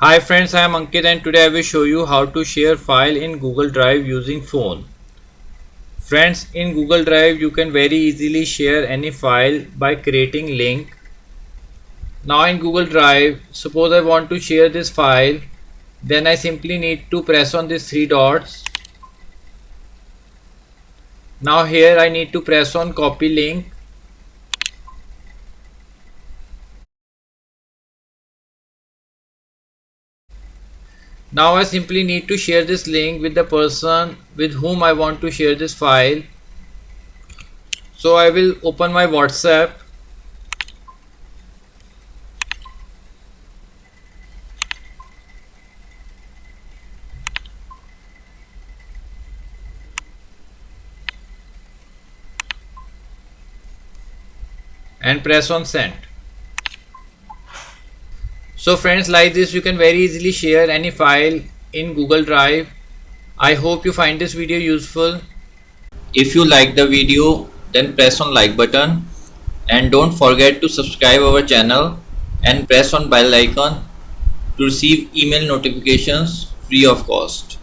Hi friends, I am Ankit and today I will show you how to share file in Google Drive using phone. Friends, in Google Drive you can very easily share any file by creating link. Now in Google Drive, suppose I want to share this file, then I simply need to press on these three dots. Now here I need to press on copy link. Now I simply need to share this link with the person with whom I want to share this file. So I will open my WhatsApp. And press on send. So friends, like this you can very easily share any file in Google Drive. I hope you find this video useful. If you like the video, then press on like button and don't forget to subscribe our channel and press on bell icon to receive email notifications free of cost.